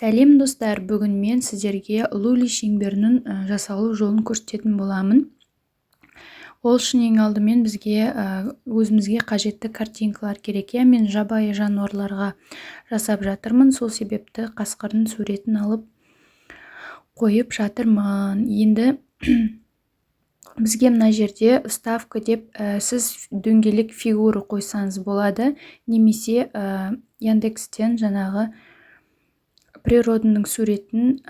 Сәлем достар, бүгін мен сіздерге лули шеңберінің жасалу жолын көрсететін боламын. Ол үшін ең алдымен бізге өзімізге қажетті картинкалар керек. Мен жабайы жануарларға жасап жатырмын, сол себепті қасқырдың суретін алып қойып жатырмын. Енді бізге мына жерде вставка деп сіз дөңгелек фигура қойсаңыз болады, немесе Яндекстен жаңағы природының суретін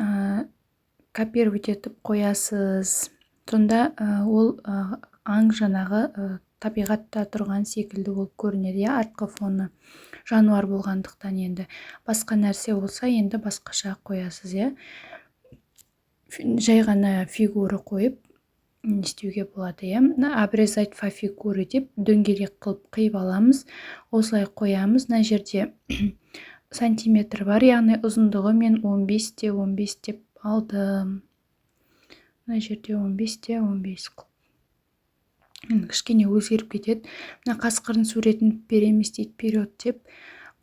копировать етіп қоясыз. Сонда ол аң жаңағы табиғатта тұрған секілді болып көрінеді. Артқы фоны жануар болғандықтан, енді басқа нәрсе болса енді басқаша қоясыз. Жай ғана фигура қойып не істеуге болады. Обрезать по фигуре деп дөңгелек қылып қиып аламыз. Осылай қоямыз. Мына жерде сантиметр бар, яғни ұзындығы мен 15-15 деп алдым. Мына жерде 15-15 кішкене өзгеріп кетеді. Мына қасқырдың суретін переместить вперед деп,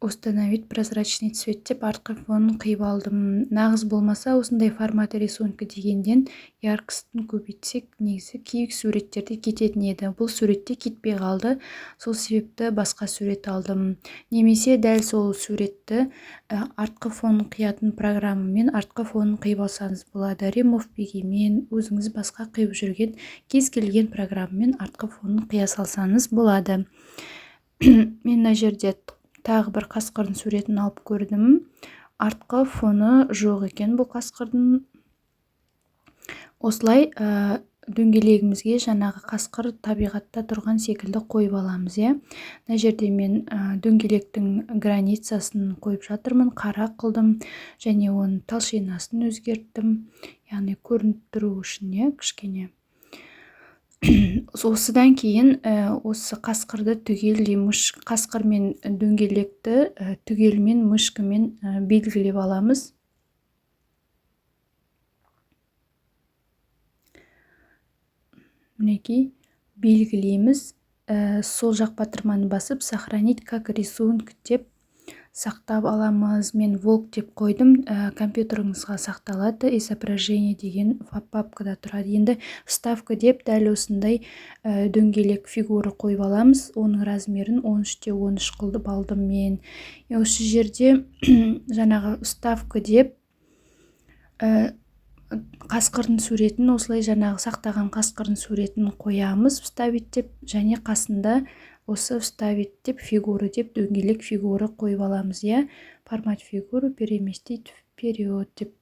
установить прозрачный цвет деп артқы фонын қиып алдым. Нағыз болмаса осындай формат рисунка дегенден яркостын көбейтсек, негізі кейбір суреттерде кететін еді. Бұл суретте кетпей қалды, сол себепті басқа сурет алдым. Немесе дәл сол суретті артқы фонын қиятын программамен артқы фонын қиып алсаңыз болады. Remove бегемен өзіңіз басқа қиып жүрген кез келген программамен артқы фонын қия салсаңыз болады. Мен мына жерде тағы бір қасқырдың суретін алып көрдім. Артқы фоны жоқ екен бұл қасқырдың. Осылай дөңгелегімізге жаңағы қасқыр табиғатта тұрған секілді қойып аламыз. Мына жерде мен дөңгелектің границасын қойып жатырмын, қара қылдым және оның толщинасын өзгерттім. Яғни көрініп тұру үшін кішкене. Осыдан кейін осы қасқырды түгелдей қасқыр мен дөңгелекті түгелмен мышкамен белгілеп аламыз. Мінекей белгілейміз. Сол жақ батырманы басып сохранить как рисунок деп сақтап аламыз. Мен волк деп қойдым, компьютеріңізға сақталады. Изображение деген папкада тұрады. Енді вставка деп дәл осындай дөңгелек фигура қойып аламыз. Оның размерін 13-13 қылып алдым мен. Осы жерде жаңағы вставка деп қасқырдың суретін, осылай жаңағы сақтаған қасқырдың суретін қоямыз, вставить деп, және қасында осы вставить деп фигура деп дөңгелек фигура қойып аламыз. Формат фигуры переместить вперед деп.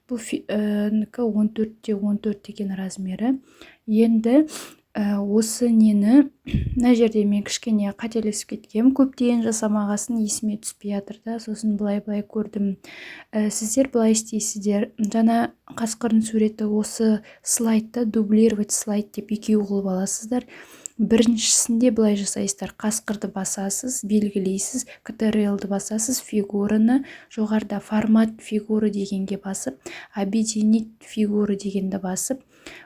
Бұл 14-14 деген размері. Енді осы нені мына жерде мен кішкене қателесіп кеткем. Көптеген жасамағасын есіме түспей жатыр, сосын былай көрдім. Сіздер былай істейсіздер. Жаңа қасқырдың суреті осы слайдты дублировать слайд деп екеу қылып аласыздар. Біріншісінде былай жасайсыздар. Қасқырды басасыз, белгілейсіз, Ctrl-ды басасыз, фигураны жоғарыда формат фигуры дегенге басып, объединить фигуры дегенді басып,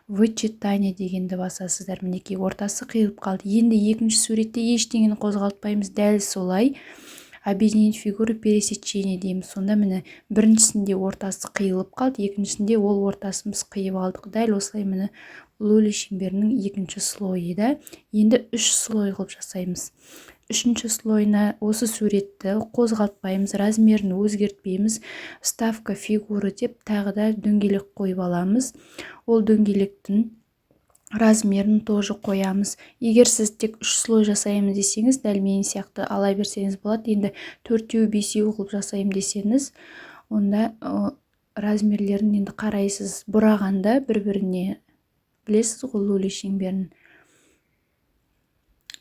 вычитание дегенді басасыздар. Мінекей ортасы қиылып қалды. Енді екінші суретте ештеңені қозғалтпаймыз, дәл солай объединить фигуры пересечение дейміз. Сонда міне біріншісінде ортасы қиылып қалды, екіншісінде ол ортасымыз қиып алдық. Дәл осылай міне лули шеңберінің екінші слойы. Енді 3 слой қылып жасаймыз. Үшінші слойына осы суретті қозғалтпаймыз, размерін өзгертпейміз. Вставка фигура деп тағы да дөңгелек қойып аламыз. Ол дөңгелектің размерін тоже қоямыз. Егер сіз тек 3 слой жасаймыз десеңіз, дәл мен сияқты ала берсеңіз болады. Енді 4-5 қылып жасайым десеңіз, онда размерлерін енді қарайсыз. Бұрағанда бір-біріне білесіз ғой лули шеңберін.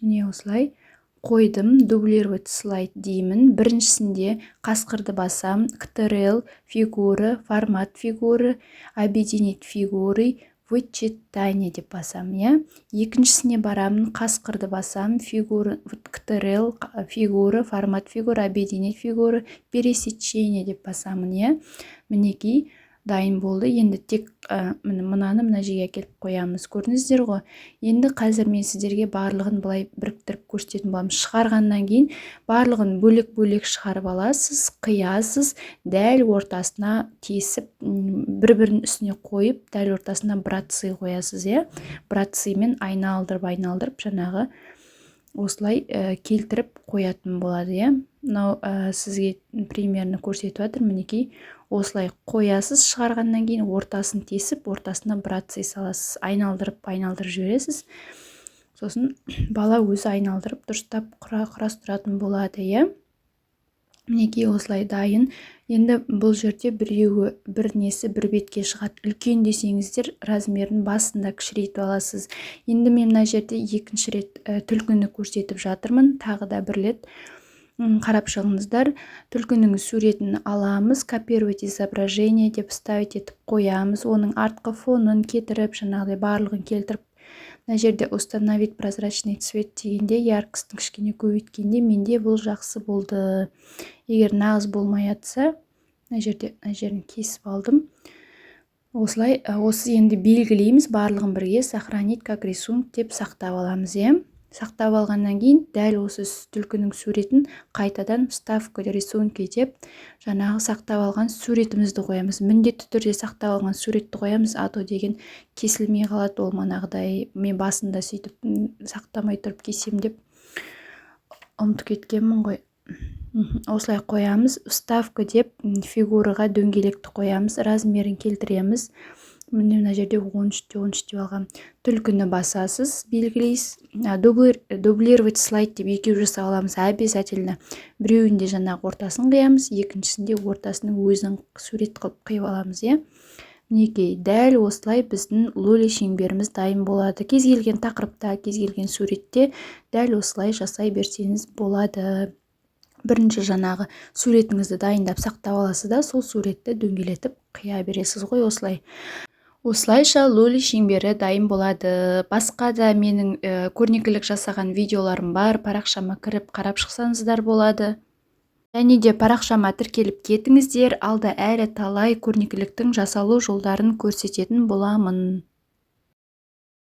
Не осылай қойдым, дублировать слайд деймін. Біріншісінде қасқырды басам, Ctrl, фигура, формат фигуры, объединить фигуры, вычитание деп басам. Екіншісіне барамын, қасқырды басам, фигура, Ctrl, фигура, формат фигура, объединить фигуры, пересечение деп басамын. Мінекей дайын болды. Енді тек мынаны мына жерге әкеліп қоямыз. Көрдіңіздер ғой. Енді қазір мен сіздерге барлығын былай біріктіріп көрсететін боламын. Шығарғаннан кейін барлығын бөлек-бөлек шығарып аласыз, қиясыз, дәл ортасына тесіп, бір-бірінің үстіне қойып, дәл ортасына братцы қоясыз, иә. Братцымен айналдырып жаңағы осылай келтіріп қоятын болады, иә. Мынау сізге примерно көрсетіп жатыр. Мінекей осылай қоясыз, шығарғаннан кейін ортасын тесіп, ортасына братцы саласыз, айналдырып жібересіз. Сосын бала өзі айналдырып дұрыстап құрастыратын болады, иә. Мінекей осылай дайын. Енді бұл жерде біреуі бір несі бір бетке шығады. Үлкен десеңіздер размерін басында кішірейтіп аласыз. Енді мен мына жерде екінші рет түлкіні көрсетіп жатырмын. Тағы да бір рет қарап шығыңыздар. Түлкінің суретін аламыз, копировать изображение деп вставить етіп қоямыз. Оның артқы фонын кетіріп, жаңағыдай барлығын келтіріп, мына жерде установить прозрачный цвет дегенде, яркостың кішкене көбейткенде менде бұл жақсы болды. Егер нағыз болмай жатса, мына жерін кесіп алдым. Осылай, осы енді белгілейміз, барлығын бірге сохранить как рисунок деп сақтап аламыз, иә. Сақтап алғаннан кейін дәл осы түлкінің суретін қайтадан вставка рисунки деп жаңағы сақтап алған суретімізді қоямыз. Міндетті түрде сақтап алған суретті қоямыз, а то деген кесілмей қалады. Ол манағыдай мен басында сөйтіп сақтамай тұрып кесем деп ұмытып кеткенмін ғой. Осылай қоямыз. Вставка деп фигураға дөңгелекті қоямыз, размерін келтіреміз. Міне мына жерде 13 деп алғам. Түлкіні басасыз, белгілейсіз. Дублировать слайд деп екеу жасап аламыз обязательно. Біреуінде жаңағы ортасын қиямыз, екіншісінде ортасының өзін сурет қылып қиып аламыз, иә. Мінекей дәл осылай біздің лоли шеңберіміз дайын болады. Кез келген тақырыпта, кез келген суретте дәл осылай жасай берсеңіз болады. Бірінші жаңағы суретіңізді дайындап сақтап аласыз да, сол суретті дөңгелетіп қия бересіз ғой осылай. Осылайша лоли шеңбері дайын болады. Басқа да менің көрнекілік жасаған видеоларым бар. Парақшама кіріп қарап шықсаңыздар болады. Және де парақшама тіркеліп кетіңіздер. Алда әлі талай көрнекіліктің жасалу жолдарын көрсететін боламын.